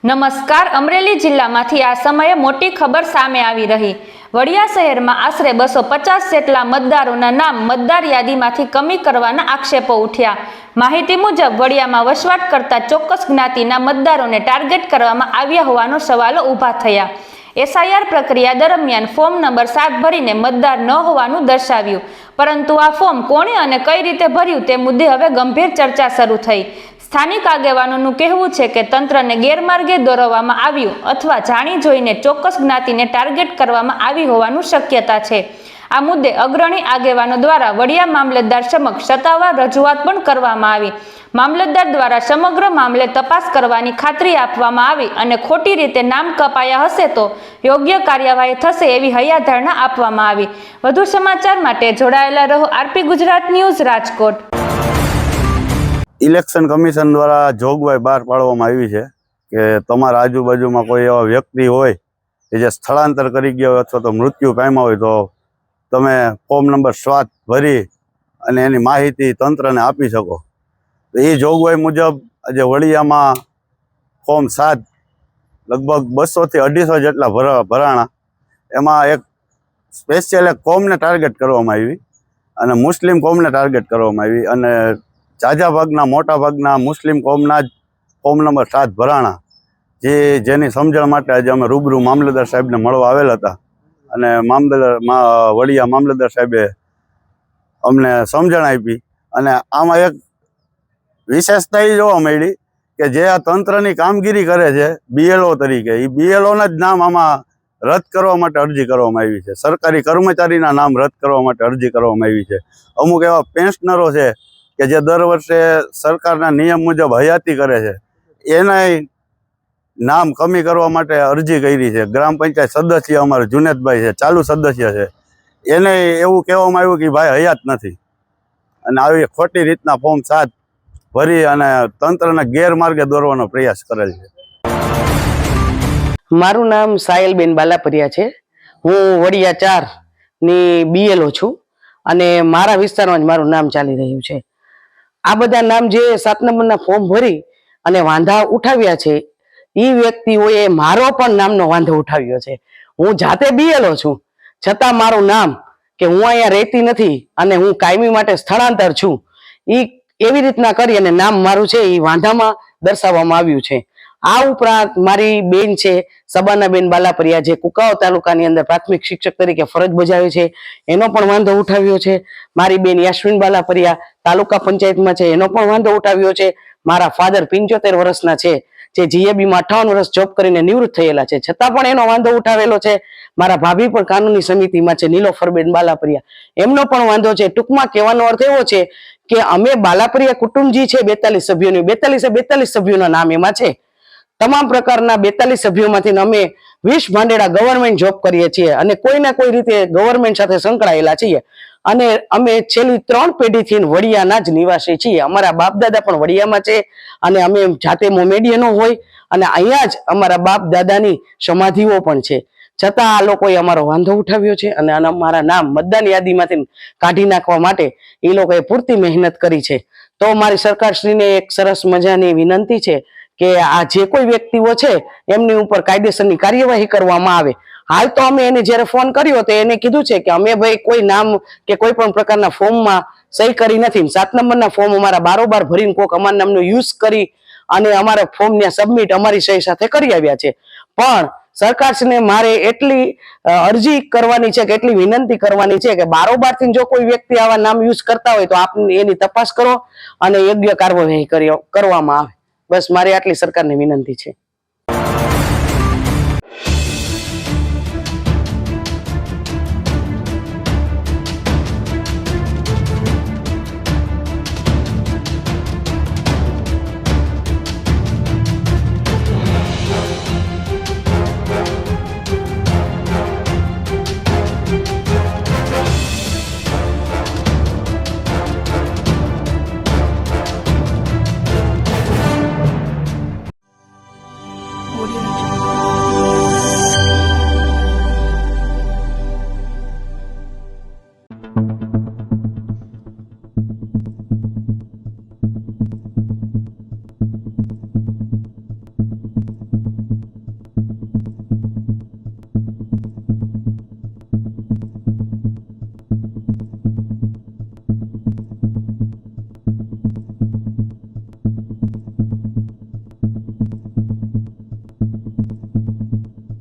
નમસ્કાર, અમરેલી જિલ્લામાંથી આ સમયે મોટી ખબર સામે આવી રહી। વડિયા શહેરમાં આશરે 250 જેટલા મતદારોના નામ મતદાર યાદીમાંથી કમી કરવાના આક્ષેપો ઉઠ્યા। માહિતી મુજબ વડિયામાં વસવાટ કરતા ચોક્કસ જ્ઞાતિના મતદારોને ટાર્ગેટ કરવામાં આવ્યા હોવાનો સવાલો ઊભા થયા। એસઆઈઆર પ્રક્રિયા દરમિયાન ફોર્મ નંબર 7 ભરીને મતદાર ન હોવાનું દર્શાવ્યું, પરંતુ આ ફોર્મ કોણે અને કઈ રીતે ભર્યું તે મુદ્દે હવે ગંભીર ચર્ચા શરૂ થઈ। સ્થાનિક આગેવાનોનું કહેવું છે કે તંત્રને ગેરમાર્ગે દોરવામાં આવ્યું અથવા જાણી જોઈને ચોક્કસ જ્ઞાતિને ટાર્ગેટ કરવામાં આવી હોવાનું શક્યતા છે। આ મુદ્દે અગ્રણી આગેવાનો દ્વારા વડિયા મામલતદાર સમક્ષ સત્તાવાર રજૂઆત પણ કરવામાં આવી। મામલતદાર દ્વારા સમગ્ર મામલે તપાસ કરવાની ખાતરી આપવામાં આવી અને ખોટી રીતે નામ કપાયા હશે તો યોગ્ય કાર્યવાહી થશે એવી હૈયાધારણા આપવામાં આવી। વધુ સમાચાર માટે જોડાયેલા રહો RP Gujarat news Rajkot. Election commission દ્વારા જોગવાઈ બહાર પાડવામાં આવી છે કે તમારા આજુબાજુમાં કોઈ એવા વ્યક્તિ હોય કે જે સ્થળાંતર કરી ગયા હોય અથવા તો મૃત્યુ પામ્યા હોય તો તમે ફોર્મ નંબર 7 ભરી અને એની માહિતી તંત્રને આપી શકો। તો એ જોગવાઈ મુજબ આજે વડિયામાં ફોર્મ 7 લગભગ 200 થી 250 જેટલા ભરાણા। એમાં એક સ્પેશિયલ એક કોમને ટાર્ગેટ કરવામાં આવી અને મુસ્લિમ કોમને ટાર્ગેટ કરવામાં આવી અને ઝાઝા ભાગના મોટા ભાગના મુસ્લિમ કોમના જ ફોર્મ નંબર 7 ભરાણા, જેની સમજણ માટે આજે અમે રૂબરૂ મામલતદાર સાહેબને મળવા આવેલ હતા અને વડિયા મામલતદાર સાહેબે અમને સમજણ આપી। અને આમાં એક વિશેષતા એ જોવા મળી કે જે આ તંત્રની કામગીરી કરે છે બીએલઓ તરીકે, એ બીએલઓના જ નામ આમાં રદ કરવા માટે અરજી કરવામાં આવી છે। સરકારી કર્મચારીના નામ રદ કરવા માટે અરજી કરવામાં આવી છે। અમુક એવા પેન્શનરો છે કે જે દર વર્ષે સરકારના નિયમ મુજબ હયાતી કરે છે, એના નામ કમી કરવા માટે અરજી કરી છે। ગ્રામ પંચાયત સદસ્ય અમારે જુનેદભાઈ છે, ચાલુ સદસ્ય છે, એને એવું કહેવામાં આવ્યું કે ભાઈ હયાત નથી અને આવી ખોટી રીતના ફોર્મ 7 ભરી અને તંત્રને ગેરમાર્ગે દોરવાનો પ્રયાસ કરેલ છે। મારું નામ સાયલબેન બાલાપરિયા છે। હું વડિયા 4 ની બીએલઓ છું અને મારા વિસ્તારમાં જ મારું નામ ચાલી રહ્યું છે। આ બધા નામ જે 7 નંબરના ફોર્મ ભરી અને વાંધા ઉઠાવ્યા છે, એ વ્યક્તિઓએ મારો પણ નામનો વાંધો ઉઠાવ્યો છે। હું જાતે બીએલઓ છું, છતાં મારું નામ કે હું અહીંયા રહેતી નથી અને હું કાયમી માટે સ્થળાંતર છું, એ એવી રીતના કરી અને નામ મારું છે એ વાંધામાં દર્શાવવામાં આવ્યું છે। આ ઉપરાંત મારી બેન છે સબાનાબેન બાલાપરિયા, જે કુકાઓ તાલુકાની અંદર પ્રાથમિક શિક્ષક તરીકે ફરજ બજાવે છે, એનો પણ વાંધો ઉઠાવ્યો છે। મારી બેન યાસ્મીન બાલાપરિયા તાલુકા પંચાયતમાં છે, એનો પણ વાંધો ઉઠાવ્યો છે। મારા ફાધર 75 વર્ષના છે, જે જીએબીમાં 58 વર્ષ જોબ કરીને નિવૃત્ત થયેલા છે, છતાં પણ એનો વાંધો ઉઠાવેલો છે। મારા ભાભી પણ કાનૂની સમિતિમાં છે, નીલોફરબેન બાલાપરિયા, એમનો પણ વાંધો છે। ટૂંકમાં કહેવાનો અર્થ એવો છે કે અમે બાલાપરિયા કુટુંબ જે છે 42 સભ્યોની, 42 સભ્યોના નામ એમાં છે। તમામ પ્રકારના 42 સભ્યોમાંથી અમે 20 ભાંડેડા ગવર્મેન્ટ જોબ કરીએ છીએ અને કોઈ ના કોઈ રીતે ગવર્મેન્ટ સાથે સંકળાયેલા છીએ અને અમે છેલ્લી 3 પેઢીથી વડિયાના જ નિવાસી છીએ। અમારા બાપ દાદા પણ વડિયામાં છે અને અમે જાતે મોમેડિયનો હોય અને અહીંયા જ અમારા બાપ દાદાની સમાધિઓ પણ છે, છતાં આ લોકોએ અમારો વાંધો ઉઠાવ્યો છે અને અમારા નામ મતદાન યાદીમાંથી કાઢી નાખવા માટે એ લોકોએ પૂરતી મહેનત કરી છે। તો મારી સરકારશ્રીને એક સરસ મજાની વિનંતી છે કે આ જે કોઈ વ્યક્તિઓ છે એમની ઉપર કાયદેસરની કાર્યવાહી કરવામાં આવે। હાલ તો અમે એને જ્યારે ફોન કર્યો તો એને કીધું છે કે અમે ભાઈ કોઈ નામ કે કોઈ પણ પ્રકારના ફોર્મમાં સહી કરી નથી। 7 નંબરના ફોર્મ અમારા બારોબાર ભરીને કોક અમારા નામનો યુઝ કરી અને અમારા ફોર્મને સબમિટ અમારી સહી સાથે કરી આવ્યા છે, પણ સરકારશ્રીને મારે એટલી અરજી કરવાની છે કે એટલી વિનંતી કરવાની છે કે બારોબારથી જો કોઈ વ્યક્તિ આવા નામ યુઝ કરતા હોય તો આપ એની તપાસ કરો અને યોગ્ય કાર્યવાહી કરવામાં આવે। બસ મારી આટલી સરકારને વિનંતી છે।